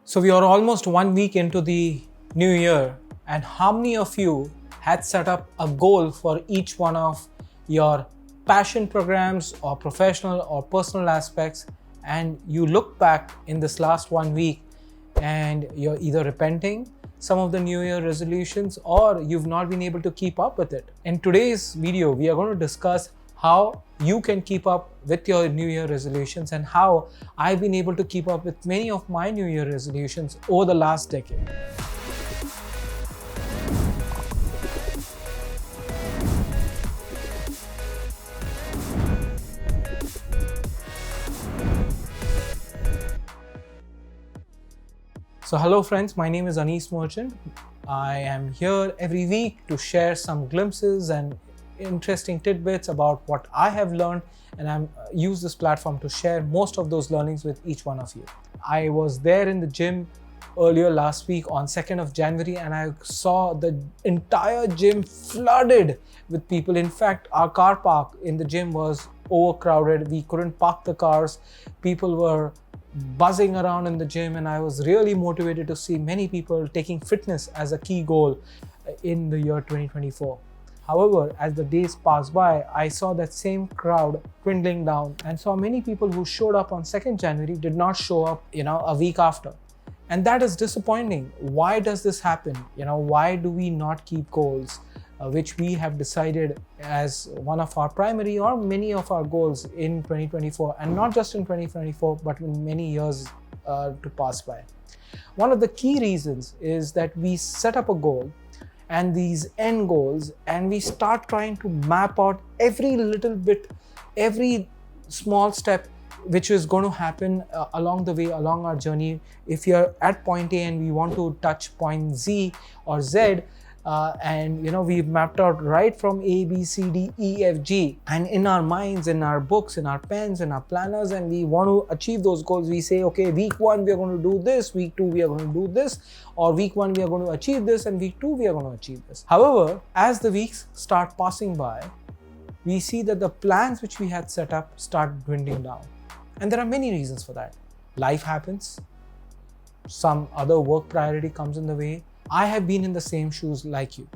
So we are almost 1 week into the new year, and how many of you had set up a goal for each one of your passion programs or professional or personal aspects, and you look back in this last 1 week and you're either repenting some of the new year resolutions or you've not been able to keep up with it. In today's video, we are going to discuss how you can keep up with your new year resolutions and how I've been able to keep up with many of my new year resolutions over the last decade. So hello friends, my name is Anis Merchant. I am here every week to share some glimpses and interesting tidbits about what I have learned, and I use this platform to share most of those learnings with each one of you. I was there in the gym earlier last week on 2nd of January, and I saw the entire gym flooded with people. In fact, our car park in the gym was overcrowded. We couldn't park the cars. People were buzzing around in the gym, and I was really motivated to see many people taking fitness as a key goal in the year 2024. However, as the days passed by, I saw that same crowd dwindling down and saw many people who showed up on 2nd January did not show up, a week after. And that is disappointing. Why does this happen? Why do we not keep goals which we have decided as one of our primary or many of our goals in 2024, and not just in 2024, but in many years to pass by? One of the key reasons is that we set up a goal and these end goals, and we start trying to map out every little bit, every small step which is going to happen along the way, along our journey. If you're at point A and we want to touch point Z or Z, and we've mapped out right from A, B, C, D, E, F, G, and in our minds, in our books, in our pens, in our planners, and we want to achieve those goals. We say, okay, week 1 we are going to do this, week 2 we are going to do this, or week 1 we are going to achieve this, and week 2 we are going to achieve this. However, as the weeks start passing by, we see that the plans which we had set up start dwindling down. And there are many reasons for that. Life happens, some other work priority comes in the way. I have been in the same shoes like you.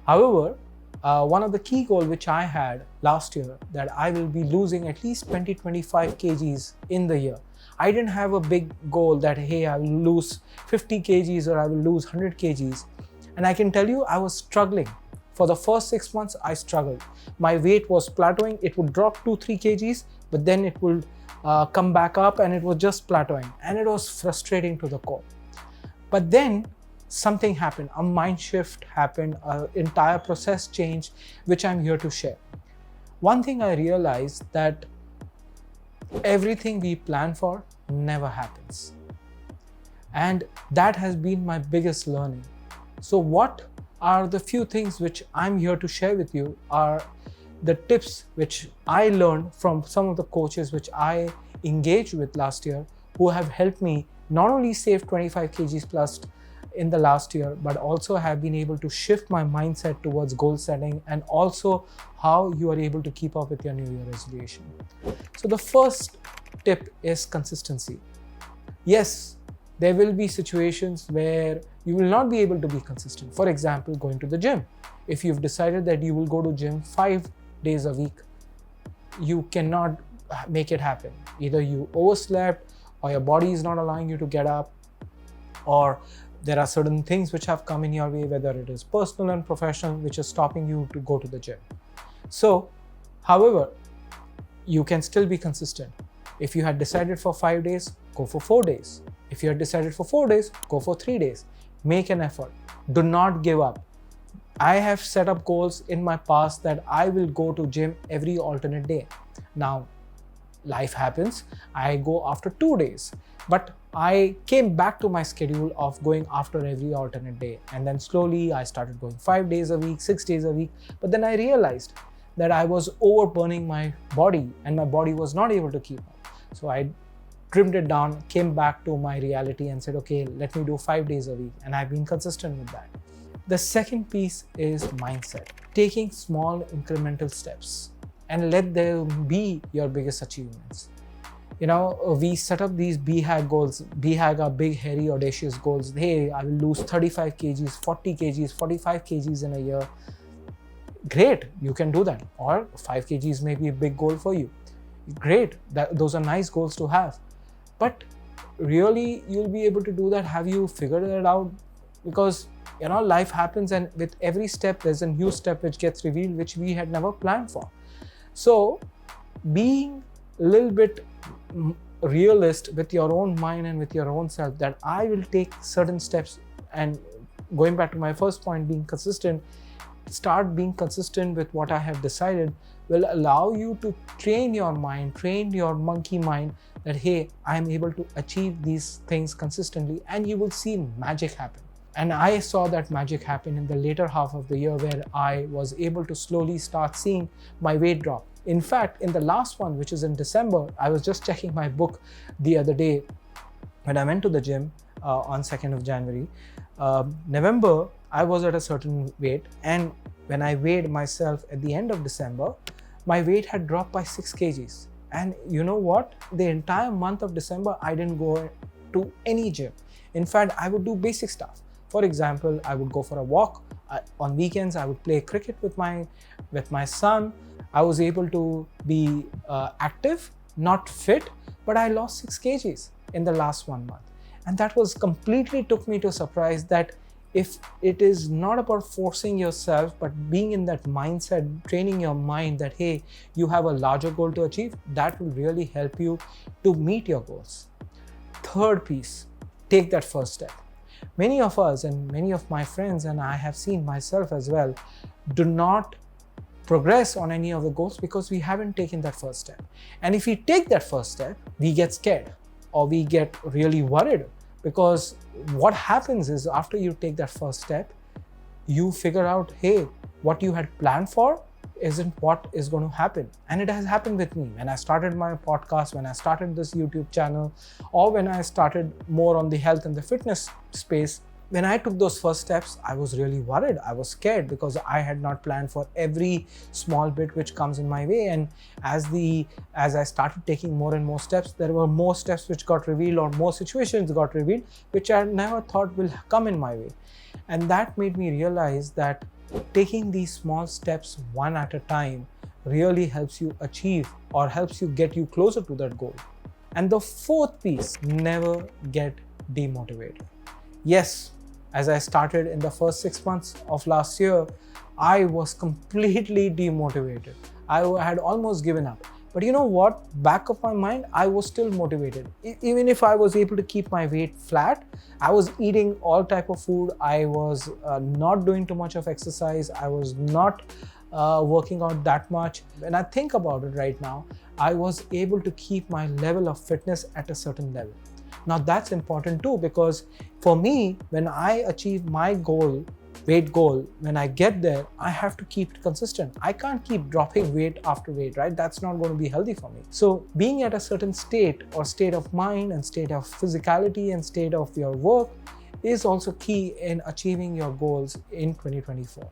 However, one of the key goals which I had last year, that I will be losing at least 20-25 kgs in the year. I didn't have a big goal that, hey, I will lose 50 kgs or I will lose 100 kgs. And I can tell you, I was struggling. For the first 6 months, I struggled. My weight was plateauing. It would drop 2-3 kgs, but then it would come back up, and it was just plateauing. And it was frustrating to the core. But then something happened, a mind shift happened, an entire process changed, which I'm here to share. One thing I realized, that everything we plan for never happens. And that has been my biggest learning. So what are the few things which I'm here to share with you are the tips which I learned from some of the coaches which I engaged with last year, who have helped me not only save 25 kgs plus in the last year, but also have been able to shift my mindset towards goal setting, and also how you are able to keep up with your new year resolution. So the first tip is consistency. Yes, there will be situations where you will not be able to be consistent. For example, going to the gym. If you've decided that you will go to gym 5 days a week, you cannot make it happen. Either you overslept, or your body is not allowing you to get up, or there are certain things which have come in your way, whether it is personal and professional, which is stopping you to go to the gym. So, however, you can still be consistent. If you had decided for 5 days, go for 4 days. If you had decided for 4 days, go for 3 days. Make an effort. Do not give up. I have set up goals in my past that I will go to gym every alternate day. Now, life happens. I go after 2 days. But I came back to my schedule of going after every alternate day. And then slowly I started going 5 days a week, 6 days a week. But then I realized that I was overburning my body, and my body was not able to keep up. So I trimmed it down, came back to my reality and said, okay, let me do 5 days a week. And I've been consistent with that. The second piece is mindset. Taking small incremental steps and let them be your biggest achievements. We set up these BHAG goals. BHAG are big, hairy, audacious goals. Hey, I will lose 35 kgs, 40 kgs, 45 kgs in a year. Great, you can do that. Or 5 kgs may be a big goal for you. Great, those are nice goals to have. But really, you'll be able to do that. Have you figured it out? Because life happens, and with every step, there's a new step which gets revealed, which we had never planned for. So, being a little bit realist with your own mind and with your own self, that I will take certain steps, and going back to my first point, being consistent, start being consistent with what I have decided, will allow you to train your mind, train your monkey mind, that hey, I'm able to achieve these things consistently, and you will see magic happen. And I saw that magic happen in the later half of the year, where I was able to slowly start seeing my weight drop. In fact, in the last one, which is in December, I was just checking my book the other day when I went to the gym on 2nd of January. November, I was at a certain weight, and when I weighed myself at the end of December, my weight had dropped by 6 kgs. And you know what? The entire month of December, I didn't go to any gym. In fact, I would do basic stuff. For example, I would go for a walk. On weekends, I would play cricket with my son. I was able to be active, not fit, but I lost 6 kgs in the last 1 month. And that was completely took me to surprise, that if it is not about forcing yourself, but being in that mindset, training your mind that, hey, you have a larger goal to achieve, that will really help you to meet your goals. Third piece, take that first step. Many of us, and many of my friends, and I have seen myself as well, do not progress on any of the goals because we haven't taken that first step. And if we take that first step, we get scared, or we get really worried, because what happens is, after you take that first step, you figure out, hey, what you had planned for isn't what is going to happen. And it has happened with me when I started my podcast, when I started this YouTube channel, or when I started more on the health and the fitness space. When I took those first steps, I was really worried. I was scared because I had not planned for every small bit which comes in my way. And as I started taking more and more steps, there were more steps which got revealed, or more situations got revealed, which I never thought will come in my way. And that made me realize that taking these small steps one at a time really helps you achieve, or helps you get you closer to that goal. And the fourth piece, never get demotivated. Yes, as I started in the first 6 months of last year, I was completely demotivated. I had almost given up. But you know what? Back of my mind, I was still motivated. Even if I was able to keep my weight flat, I was eating all type of food. I was not doing too much of exercise. I was not working out that much. When I think about it right now, I was able to keep my level of fitness at a certain level. Now that's important too, because for me, when I achieve my goal, weight goal, when I get there, I have to keep it consistent. I can't keep dropping weight after weight, right? That's not going to be healthy for me. So being at a certain state, or state of mind, and state of physicality, and state of your work is also key in achieving your goals in 2024.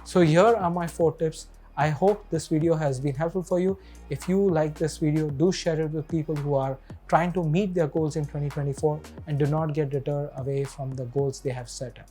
So here are my 4 tips. I hope this video has been helpful for you. If you like this video, do share it with people who are trying to meet their goals in 2024 and do not get deterred away from the goals they have set up.